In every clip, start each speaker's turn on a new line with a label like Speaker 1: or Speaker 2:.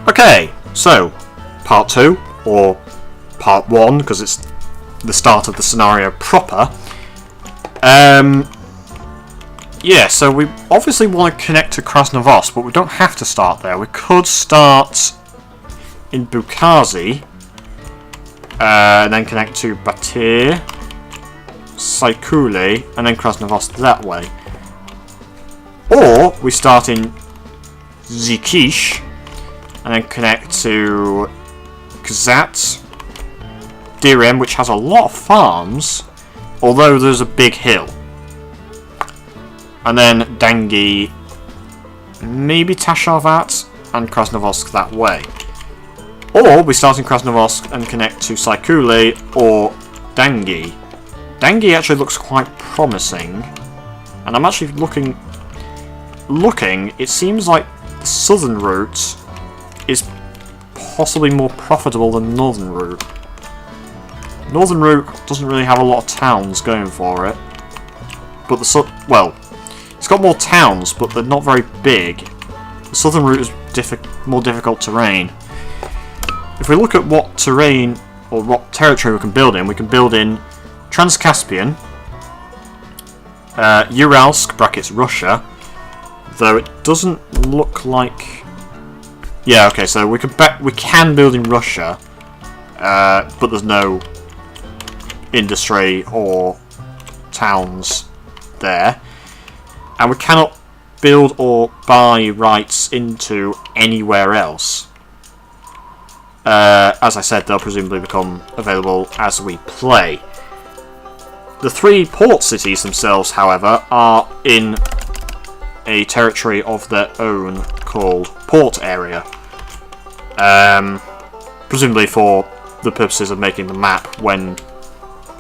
Speaker 1: Okay, so part 2, or part 1, because it's the start of the scenario proper. Yeah, so we obviously want to connect to Krasnovost, but we don't have to start there. We could start in Bukazi, and then connect to Batyr, Saikuli, and then Krasnovost that way. Or we start in Zikish, and then connect to Kazat, Direm, which has a lot of farms, although there's a big hill. And then Dangi, maybe Tasharvat, and Krasnovosk that way. Or we start in Krasnovosk and connect to Saikuli or Dangi. Dangi actually looks quite promising, and I'm actually looking, it seems like the southern route is possibly more profitable than the northern route. Northern route doesn't really have a lot of towns going for it, but well, it's got more towns, but they're not very big. The southern route is more difficult terrain. If we look at what terrain or what territory we can build in Trans-Caspian, Uralsk (brackets Russia), though it doesn't look like. Yeah, okay, so we can build in Russia, but there's no industry or towns there. And we cannot build or buy rights into anywhere else. As I said, they'll presumably become available as we play. The 3 port cities themselves, however, are in a territory of their own called Port Area. Presumably for the purposes of making the map when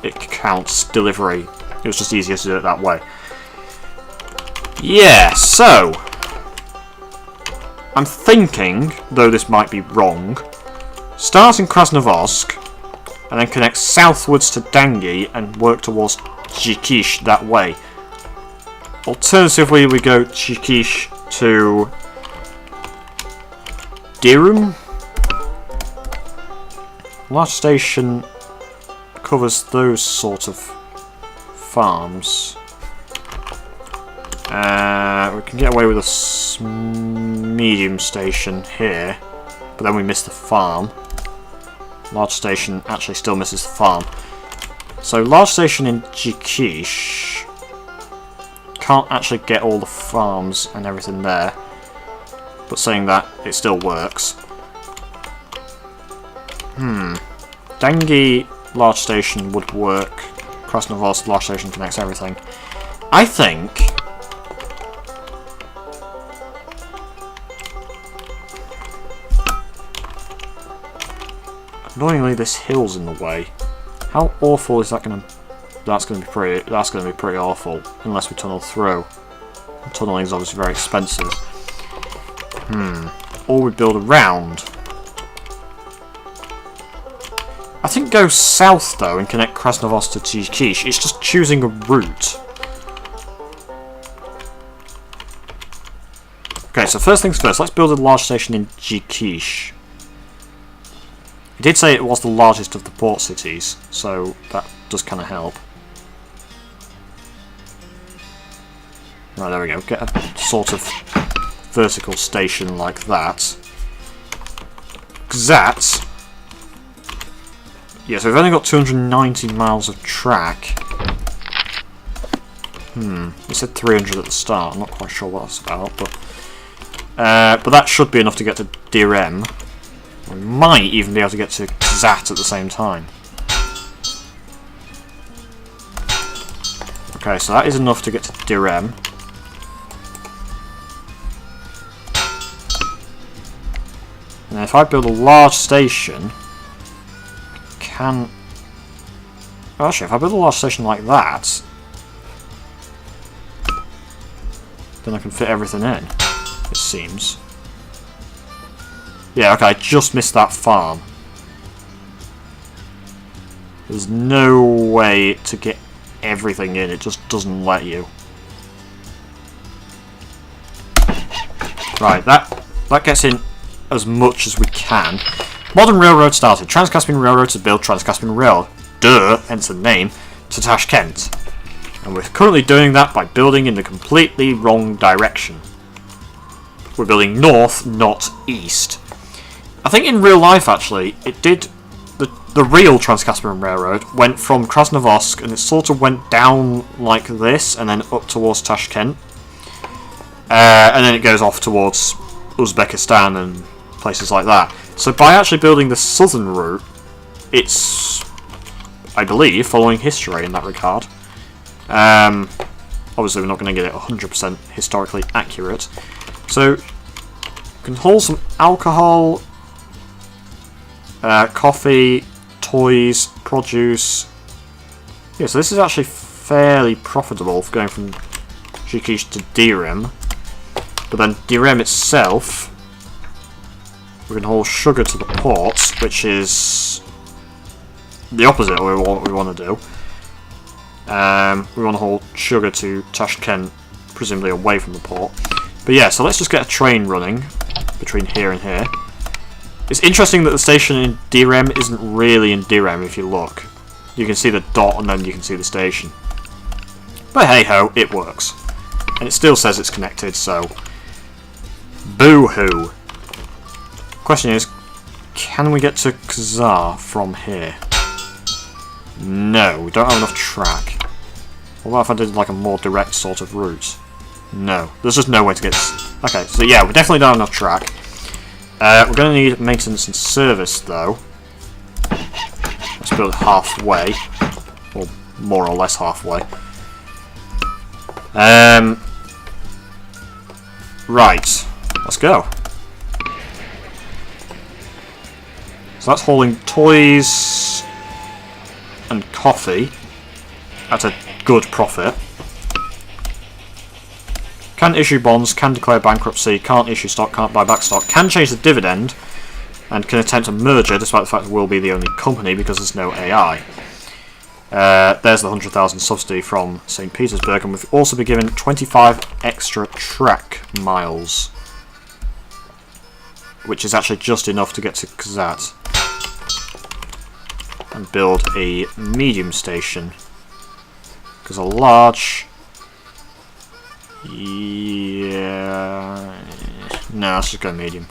Speaker 1: it counts delivery. It was just easier to do it that way. Yeah, so I'm thinking, though this might be wrong, start in Krasnovosk and then connect southwards to Dangi and work towards Jikish that way. Alternatively, we go Jikish to Dirum. Large station covers those sort of farms. We can get away with a medium station here, but then we miss the farm. Large station actually still misses the farm. So large station in Jikish. Can't actually get all the farms and everything there, but saying that, it still works. Dangi large station would work. Krasnovost large station connects everything. I think annoyingly this hill's in the way. How awful is that gonna? That's gonna be pretty awful unless we tunnel through. Tunneling is obviously very expensive. Or we build around. I think go south though and connect Krasnovost to Jikish. It's just choosing a route. Okay, so first things first, let's build a large station in Jikish. It did say it was the largest of the port cities, so that does kind of help. Right, there we go. Get a sort of vertical station like that. Gzat. Yeah, so we've only got 290 miles of track. We said 300 at the start. I'm not quite sure what that's about, but that should be enough to get to Direm. We might even be able to get to Gzat at the same time. Okay, so that is enough to get to Direm. And if I build a large station, actually, if I build a large station like that, then I can fit everything in, it seems. Yeah, okay, I just missed that farm. There's no way to get everything in, it just doesn't let you. Right, that gets in as much as we can. Modern railroad started. Trans-Caspian Railroad to build Trans-Caspian Rail. Duh, hence the name, to Tashkent. And we're currently doing that by building in the completely wrong direction. We're building north, not east. I think in real life, actually, it did... The real Trans-Caspian Railroad went from Krasnovodsk, and it sort of went down like this, and then up towards Tashkent. And then it goes off towards Uzbekistan and places like that. So by actually building the southern route, it's, I believe, following history in that regard. Obviously we're not going to get it 100% historically accurate. So, you can haul some alcohol, coffee, toys, produce. Yeah, so this is actually fairly profitable for going from Jikish to Direm. But then Direm itself, we can haul sugar to the port, which is the opposite of what we want to do. We want to haul sugar to Tashkent, presumably away from the port. But yeah, so let's just get a train running between here and here. It's interesting that the station in Direm isn't really in Direm if you look. You can see the dot and then you can see the station. But hey ho, it works. And it still says it's connected, so... boo-hoo. Question is, can we get to Khazar from here? No, we don't have enough track. What about if I did like a more direct sort of route? No, there's just no way to get... Okay, so yeah, we definitely don't have enough track. We're going to need maintenance and service, though. Let's build it halfway. Or more or less halfway. Right. Let's go. So that's hauling toys and coffee at a good profit. Can issue bonds, can declare bankruptcy, can't issue stock, can't buy back stock, can change the dividend, and can attempt a merger despite the fact that we'll be the only company because there's no AI. There's the 100,000 subsidy from St. Petersburg, and we've also been given 25 extra track miles, which is actually just enough to get to Kazat and build a medium station, because a large... yeah... no, let's just go medium.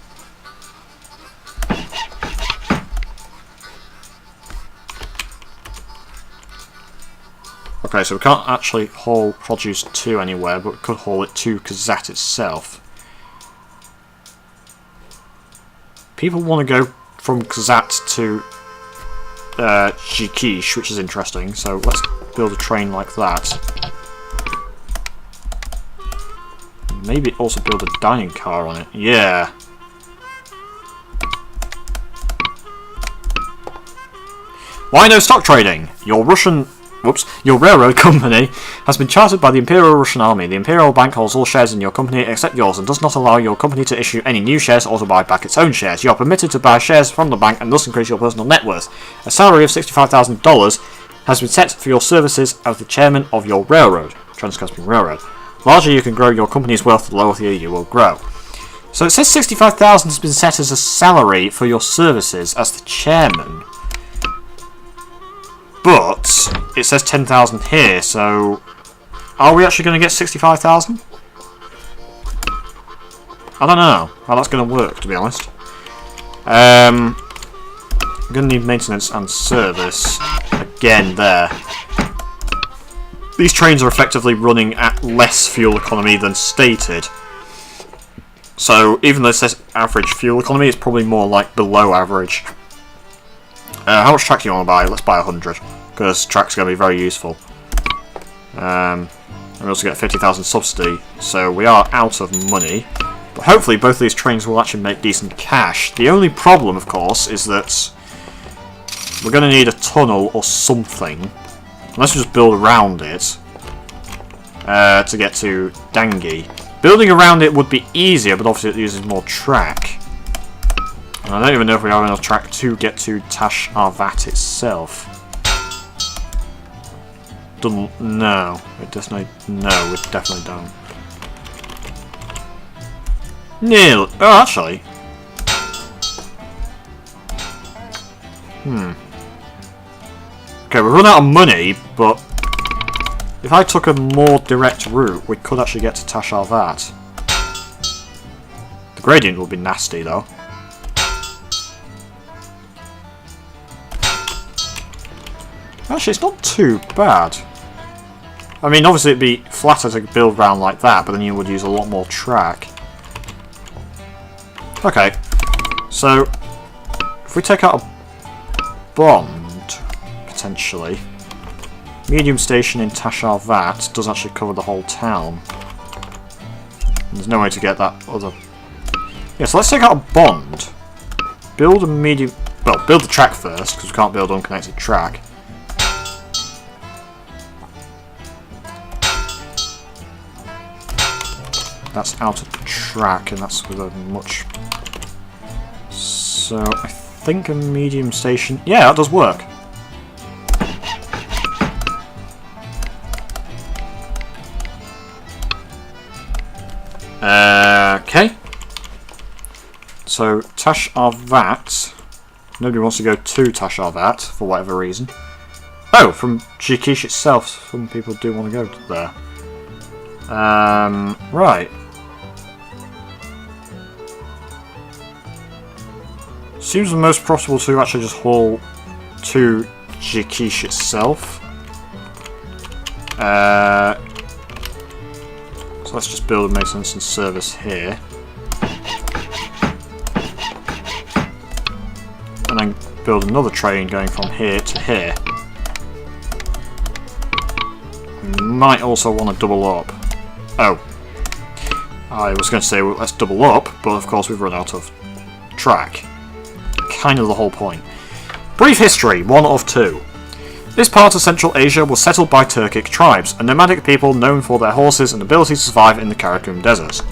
Speaker 1: Okay, so we can't actually haul produce to anywhere, but we could haul it to Kazat itself. People want to go from Kazat to Jikish, which is interesting, so let's build a train like that. Maybe also build a dining car on it. Yeah. Why no stock trading? Your railroad company has been chartered by the Imperial Russian Army. The Imperial Bank holds all shares in your company except yours and does not allow your company to issue any new shares or to buy back its own shares. You are permitted to buy shares from the bank and thus increase your personal net worth. A salary of $65,000 has been set for your services as the chairman of your railroad, Trans-Caspian Railroad. The larger you can grow your company's wealth, the lower you will grow. So it says $65,000 has been set as a salary for your services as the chairman. But it says 10,000 here, so are we actually going to get 65,000? I don't know how that's going to work, to be honest. I'm going to need maintenance and service again there. These trains are effectively running at less fuel economy than stated. So even though it says average fuel economy, it's probably more like below average. How much track do you want to buy? Let's buy 100, because track's going to be very useful. And we also get 50,000 subsidy, so we are out of money. But hopefully both of these trains will actually make decent cash. The only problem, of course, is that we're going to need a tunnel or something. Unless we just build around it to get to Dangi. Building around it would be easier, but obviously it uses more track. And I don't even know if we have enough track to get to Tash Arvat itself. No, we definitely don't. Nearly. Oh, actually, Okay, we've run out of money, but if I took a more direct route, we could actually get to Tash Arvat. The gradient will be nasty, though. Actually, it's not too bad. I mean, obviously it'd be flatter to build round like that, but then you would use a lot more track. Okay, so if we take out a bond, potentially, medium station in Tash Arvat does actually cover the whole town. There's no way to get that other... Yeah, so let's take out a bond. Build a medium... Well, build the track first, because we can't build unconnected track. That's out of track, and that's with a much... So, I think a medium station... Yeah, that does work. Okay. So, Tash Arvat. Nobody wants to go to Tash Arvat, for whatever reason. Oh, from Jikish itself, some people do want to go there. Right. Seems the most profitable to actually just haul to Jikish itself. So let's just build a maintenance and service here. And then build another train going from here to here. We might also want to double up. Oh. I was going to say, well, let's double up, but of course we've run out of track. Kind of the whole point. Brief history, 1 of 2. This part of Central Asia was settled by Turkic tribes, a nomadic people known for their horses and ability to survive in the Karakum Desert.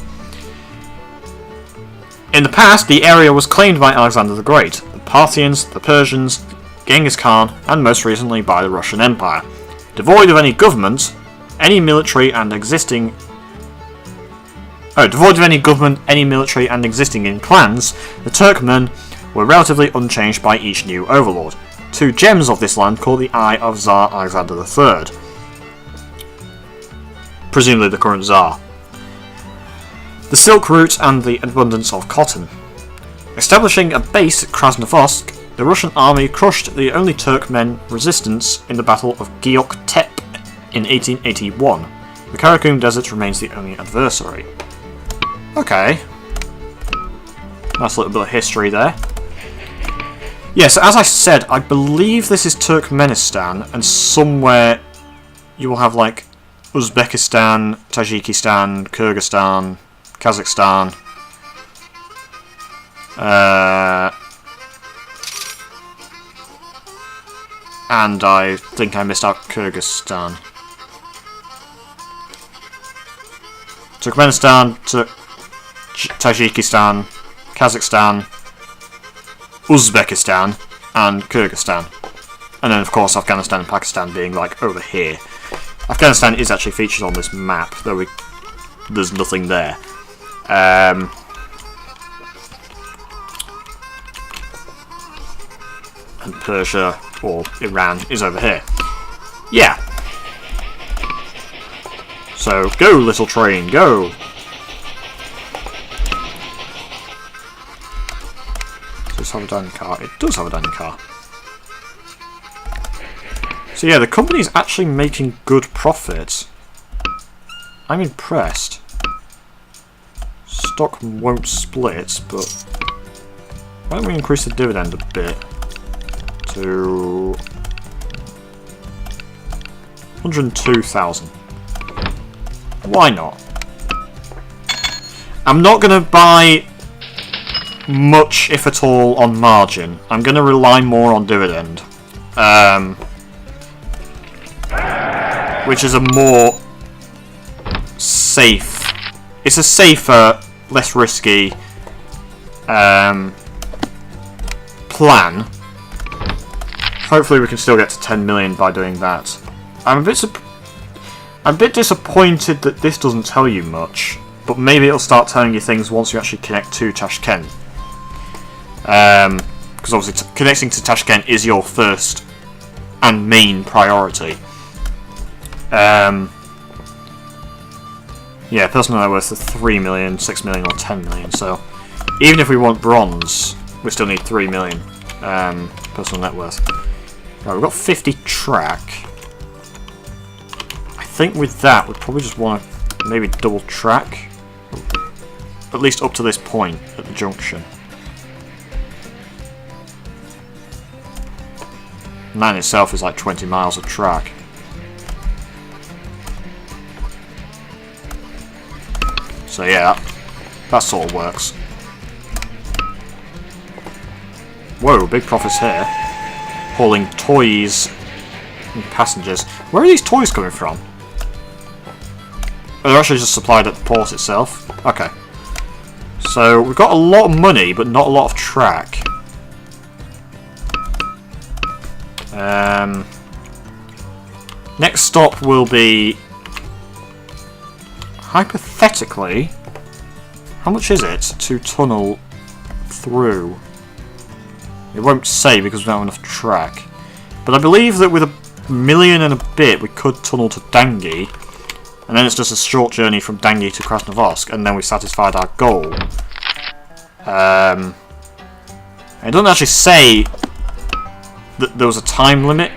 Speaker 1: In the past, the area was claimed by Alexander the Great, the Parthians, the Persians, Genghis Khan, and most recently by the Russian Empire. Devoid of any government, any military, and existing in clans, the Turkmen were relatively unchanged by each new overlord. 2 gems of this land called the Eye of Tsar Alexander III. Presumably the current Tsar. The Silk Route and the abundance of cotton. Establishing a base at Krasnovodsk, the Russian army crushed the only Turkmen resistance in the Battle of Gyok Tep in 1881. The Karakum Desert remains the only adversary. Okay. Nice little bit of history there. Yes, as I said, I believe this is Turkmenistan, and somewhere you will have like Uzbekistan, Tajikistan, Kyrgyzstan, Kazakhstan. And I think I missed out Kyrgyzstan. Turkmenistan, Tajikistan, Kazakhstan, Uzbekistan, and Kyrgyzstan. And then, of course, Afghanistan and Pakistan being, like, over here. Afghanistan is actually featured on this map, though there's nothing there. And Persia, or Iran, is over here. Yeah. So, go, little train, go! Does it have a dining car? It does have a dining car. So yeah, the company's actually making good profit. I'm impressed. Stock won't split, but why don't we increase the dividend a bit to 102,000? Why not? I'm not going to buy much, if at all, on margin. I'm going to rely more on dividend. Which is a more safe... It's a safer, less risky plan. Hopefully we can still get to 10 million by doing that. I'm a bit disappointed that this doesn't tell you much, but maybe it'll start telling you things once you actually connect to Tashkent. because obviously connecting to Tashkent is your first and main priority. Yeah, personal net worth of 3 million, 6 million, or 10 million. So even if we want bronze, we still need 3 million personal net worth. Right, we've got 50 track. I think with that, we'd probably just want to maybe double track. At least up to this point at the junction. And that in itself is like 20 miles of track. So yeah, that sort of works. Whoa, big profits here. Hauling toys and passengers. Where are these toys coming from? Oh, they're actually just supplied at the port itself. Okay. So we've got a lot of money, but not a lot of track. Next stop will be... hypothetically... how much is it to tunnel through? It won't say because we don't have enough track. But I believe that with a million and a bit we could tunnel to Dangi. And then it's just a short journey from Dangi to Krasnovodsk, and then we satisfied our goal. It doesn't actually say that there was a time limit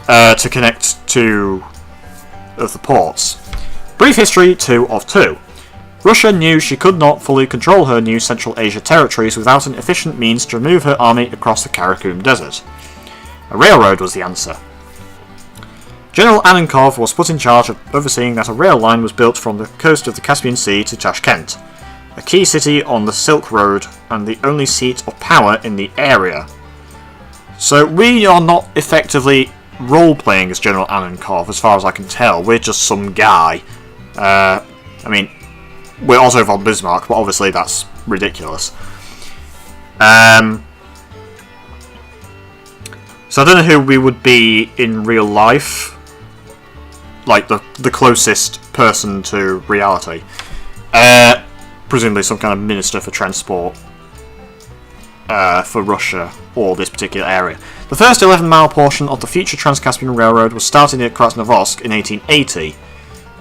Speaker 1: to connect to the ports. Brief history 2 of 2. Russia knew she could not fully control her new Central Asia territories without an efficient means to move her army across the Karakum Desert. A railroad was the answer. General Annenkov was put in charge of overseeing that a rail line was built from the coast of the Caspian Sea to Tashkent, a key city on the Silk Road and the only seat of power in the area. So we are not effectively role-playing as General Annenkov, as far as I can tell. We're just some guy. I mean, we're Otto von Bismarck, but obviously that's ridiculous. So I don't know who we would be in real life. Like, the closest person to reality. Presumably some kind of minister for transport for Russia, or this particular area. The first 11-mile portion of the future Trans-Caspian Railroad was started near Krasnovodsk in 1880.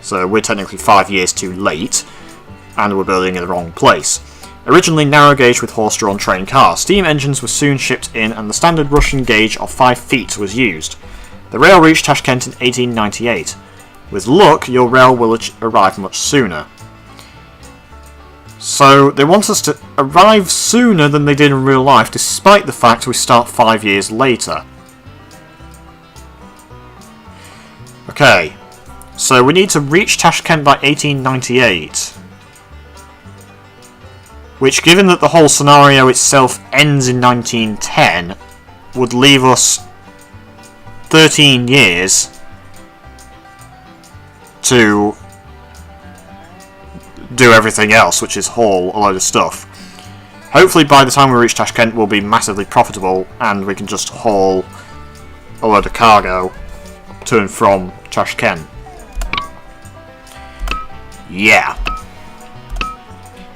Speaker 1: So we're technically 5 years too late, and we're building in the wrong place. Originally narrow gauge with horse-drawn train cars, steam engines were soon shipped in and the standard Russian gauge of 5 feet was used. The rail reached Tashkent in 1898. With luck, your rail will arrive much sooner. So they want us to arrive sooner than they did in real life, despite the fact we start 5 years later. Okay, so we need to reach Tashkent by 1898. Which, given that the whole scenario itself ends in 1910, would leave us 13 years to do everything else, which is haul a load of stuff. Hopefully by the time we reach Tashkent we'll be massively profitable and we can just haul a load of cargo to and from Tashkent. Yeah.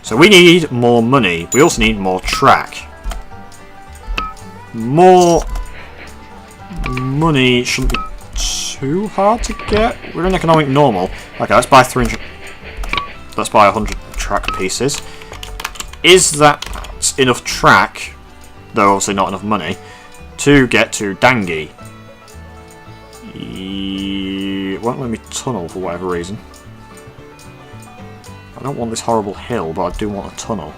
Speaker 1: So we need more money. We also need more track. More money shouldn't be too hard to get. We're in economic normal. Okay, let's buy 300. Let's buy 100 track pieces. Is that enough track, though obviously not enough money, to get to Dangi? It won't let me tunnel for whatever reason. I don't want this horrible hill, but I do want a tunnel.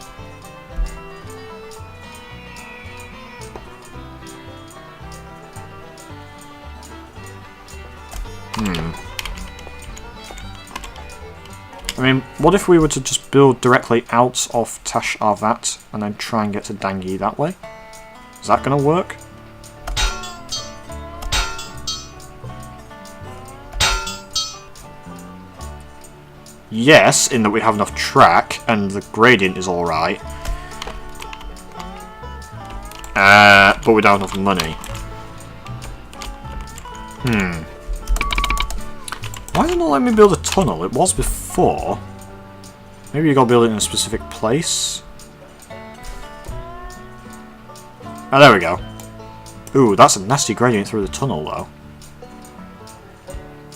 Speaker 1: I mean, what if we were to just build directly out of Tash Arvat and then try and get to Dangi that way? Is that going to work? Yes, in that we have enough track and the gradient is alright. But we don't have enough money. Why didn't it let me build a tunnel? It was before. Maybe you gotta build it in a specific place. Oh, there we go. Ooh, that's a nasty gradient through the tunnel, though.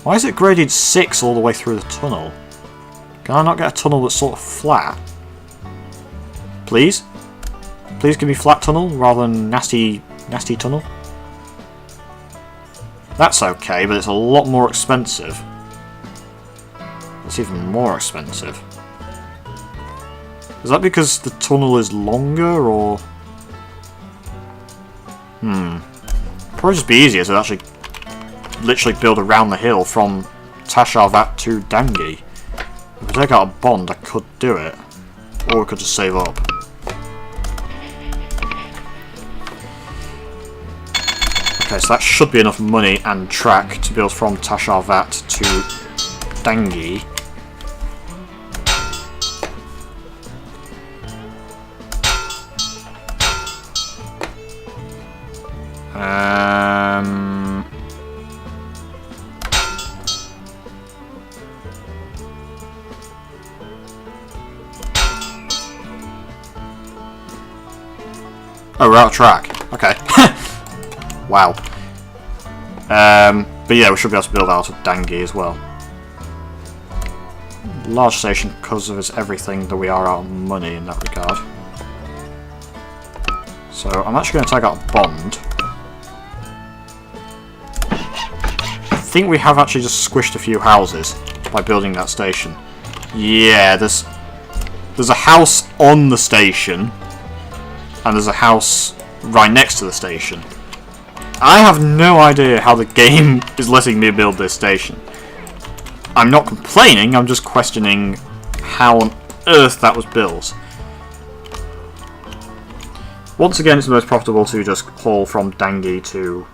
Speaker 1: Why is it gradient 6 all the way through the tunnel? Can I not get a tunnel that's sort of flat? Please? Please give me flat tunnel rather than nasty tunnel? That's okay, but it's a lot more expensive. It's even more expensive. Is that because the tunnel is longer, or...? Probably just be easier to actually literally build around the hill from Tasharvat to Dangi. If I take out a bond, I could do it. Or we could just save up. Okay, so that should be enough money and track to build from Tasharvat to Dangi. Oh, we're out of track. Okay. Wow. But yeah, we should be able to build out of Dangi as well. Large station covers everything, that we are out of money in that regard. So I'm actually going to take out a bond. I think we have actually just squished a few houses by building that station. Yeah, there's a house on the station, and there's a house right next to the station. I have no idea how the game is letting me build this station. I'm not complaining, I'm just questioning how on earth that was built. Once again, it's most profitable to just haul from Dangi to